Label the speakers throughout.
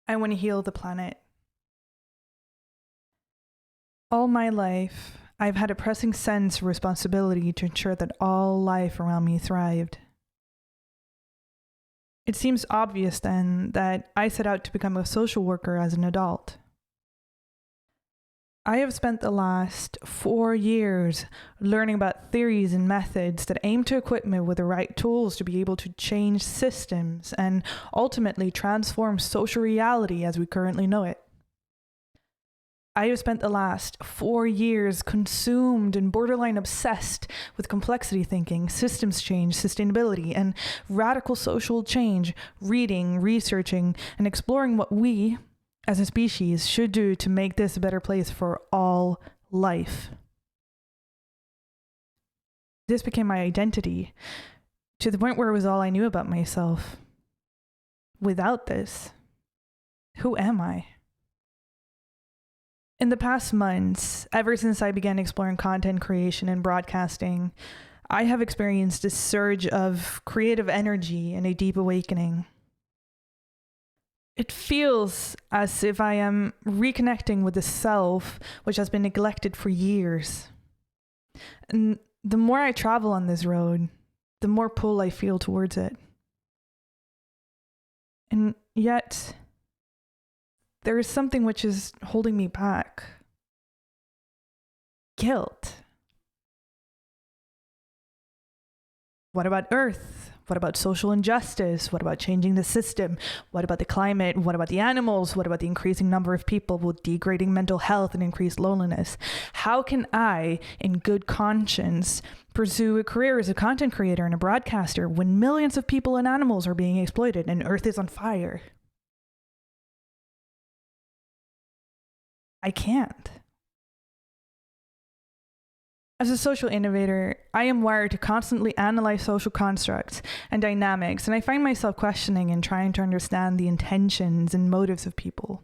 Speaker 1: I want to heal the planet. All my life, I've had a pressing sense of responsibility to ensure that all life around me thrived. It seems obvious then that I set out to become a social worker as an adult. I have spent the last 4 years learning about theories and methods that aim to equip me with the right tools to be able to change systems and ultimately transform social reality as we currently know it. I have spent the last 4 years consumed and borderline obsessed with complexity thinking, systems change, sustainability, and radical social change, reading, researching, and exploring what we, as a species, should do to make this a better place for all life. This became my identity, to the point where it was all I knew about myself. Without this, who am I? In the past months, ever since I began exploring content creation and broadcasting, I have experienced a surge of creative energy and a deep awakening. It feels as if I am reconnecting with the self which has been neglected for years. And the more I travel on this road, the more pull I feel towards it. And yet, there is something which is holding me back. Guilt. What about Earth? What about social injustice? What about changing the system? What about the climate? What about the animals? What about the increasing number of people with degrading mental health and increased loneliness? How can I, in good conscience, pursue a career as a content creator and a broadcaster when millions of people and animals are being exploited and Earth is on fire? I can't. As a social innovator, I am wired to constantly analyze social constructs and dynamics, and I find myself questioning and trying to understand the intentions and motives of people.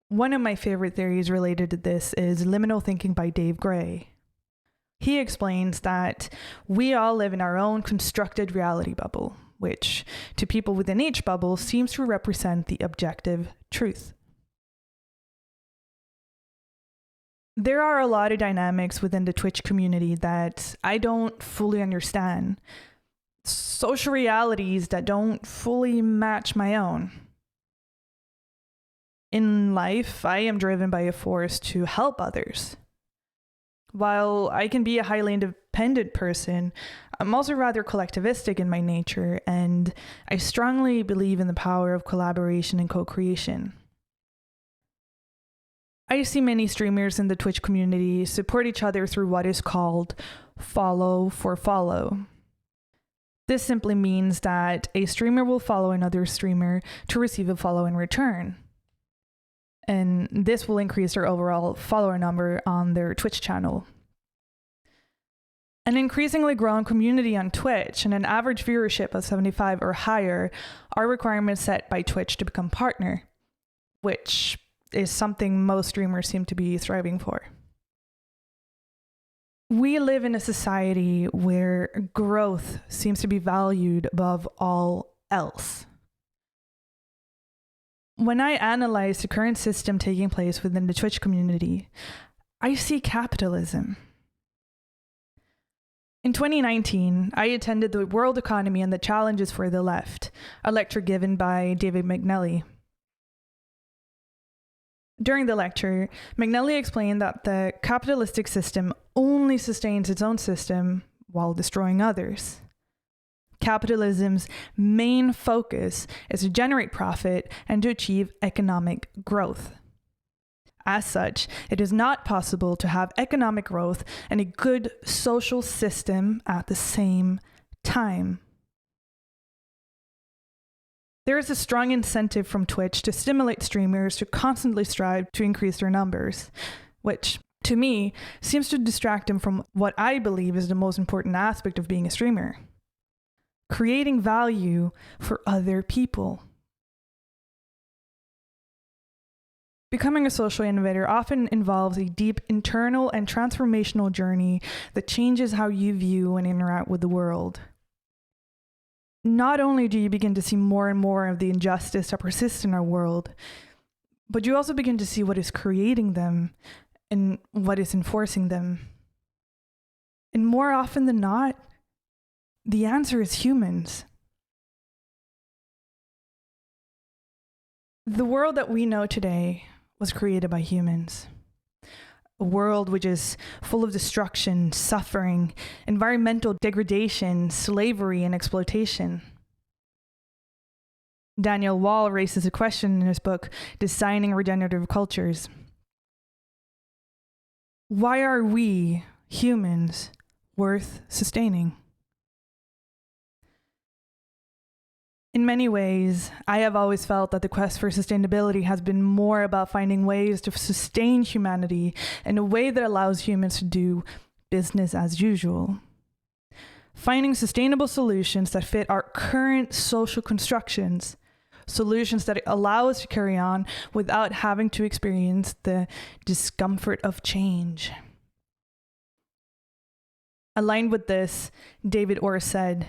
Speaker 1: One of my favorite theories related to this is liminal thinking by Dave Gray. He explains that we all live in our own constructed reality bubble, which, to people within each bubble, seems to represent the objective truth. There are a lot of dynamics within the Twitch community that I don't fully understand. Social realities that don't fully match my own. In life, I am driven by a force to help others. While I can be a highly independent person, I'm also rather collectivistic in my nature, and I strongly believe in the power of collaboration and co-creation. I see many streamers in the Twitch community support each other through what is called follow for follow. This simply means that a streamer will follow another streamer to receive a follow in return. And this will increase their overall follower number on their Twitch channel. An increasingly growing community on Twitch and an average viewership of 75 or higher are requirements set by Twitch to become partner, which is something most streamers seem to be thriving for. We live in a society where growth seems to be valued above all else. When I analyze the current system taking place within the Twitch community, I see capitalism. In 2019, I attended the World Economy and the Challenges for the Left, a lecture given by David McNally. During the lecture, McNally explained that the capitalistic system only sustains its own system while destroying others. Capitalism's main focus is to generate profit and to achieve economic growth. As such, it is not possible to have economic growth and a good social system at the same time. There is a strong incentive from Twitch to stimulate streamers to constantly strive to increase their numbers, which, to me, seems to distract them from what I believe is the most important aspect of being a streamer: creating value for other people. Becoming a social innovator often involves a deep internal and transformational journey that changes how you view and interact with the world. not only do you begin to see more and more of the injustice that persists in our world, but you also begin to see what is creating them and what is enforcing them. And more often than not, the answer is humans. The world that we know today was created by humans. A world which is full of destruction, suffering, environmental degradation, slavery, and exploitation. Daniel Wall raises a question in his book, Designing Regenerative Cultures. Why are we, humans, worth sustaining? In many ways, I have always felt that the quest for sustainability has been more about finding ways to sustain humanity in a way that allows humans to do business as usual. Finding sustainable solutions that fit our current social constructions, solutions that allow us to carry on without having to experience the discomfort of change. Aligned with this, David Orr said,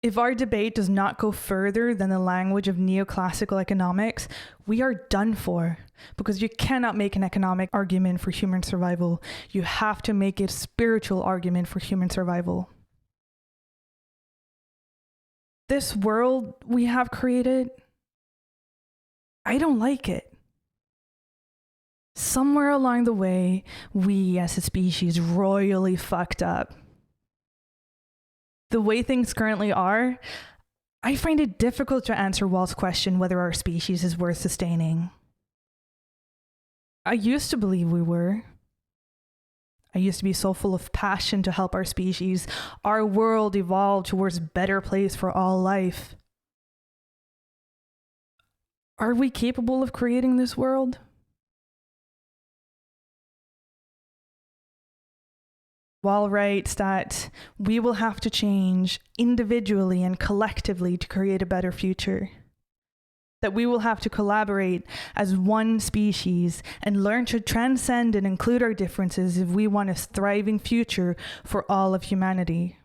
Speaker 1: "If our debate does not go further than the language of neoclassical economics, we are done for, because you cannot make an economic argument for human survival. You have to make a spiritual argument for human survival." This world we have created, I don't like it. Somewhere along the way, we as a species royally fucked up. The way things currently are, I find it difficult to answer Wall's question whether our species is worth sustaining. I used to believe we were. I used to be so full of passion to help our species, our world evolve towards a better place for all life. Are we capable of creating this world? Wall writes that we will have to change individually and collectively to create a better future. That we will have to collaborate as one species and learn to transcend and include our differences if we want a thriving future for all of humanity.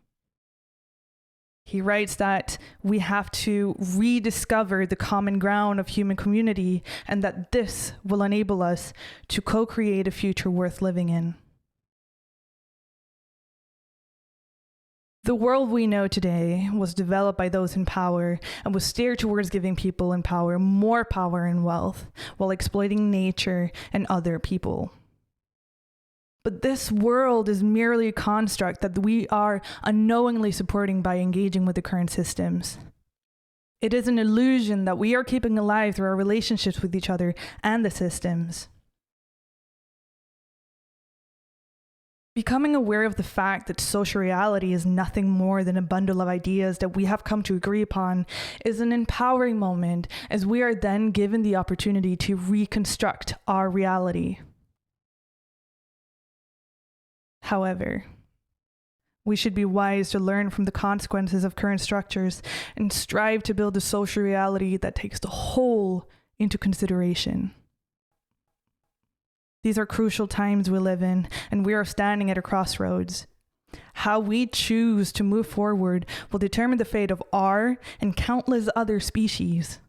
Speaker 1: He writes that we have to rediscover the common ground of human community and that this will enable us to co-create a future worth living in. The world we know today was developed by those in power and was steered towards giving people in power more power and wealth while exploiting nature and other people. But this world is merely a construct that we are unknowingly supporting by engaging with the current systems. It is an illusion that we are keeping alive through our relationships with each other and the systems. Becoming aware of the fact that social reality is nothing more than a bundle of ideas that we have come to agree upon is an empowering moment, as we are then given the opportunity to reconstruct our reality. However, we should be wise to learn from the consequences of current structures and strive to build a social reality that takes the whole into consideration. These are crucial times we live in, and we are standing at a crossroads. How we choose to move forward will determine the fate of our and countless other species.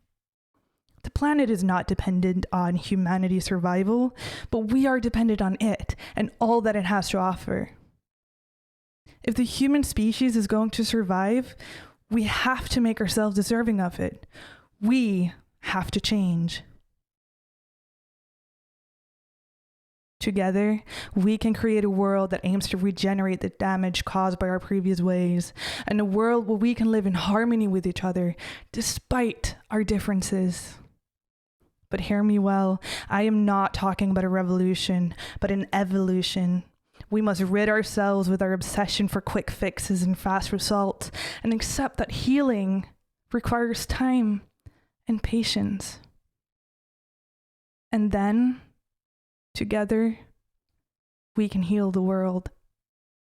Speaker 1: The planet is not dependent on humanity's survival, but we are dependent on it and all that it has to offer. If the human species is going to survive, we have to make ourselves deserving of it. We have to change. Together, we can create a world that aims to regenerate the damage caused by our previous ways, and a world where we can live in harmony with each other, despite our differences. But hear me well, I am not talking about a revolution, but an evolution. We must rid ourselves with our obsession for quick fixes and fast results, and accept that healing requires time and patience. And then, together, we can heal the world.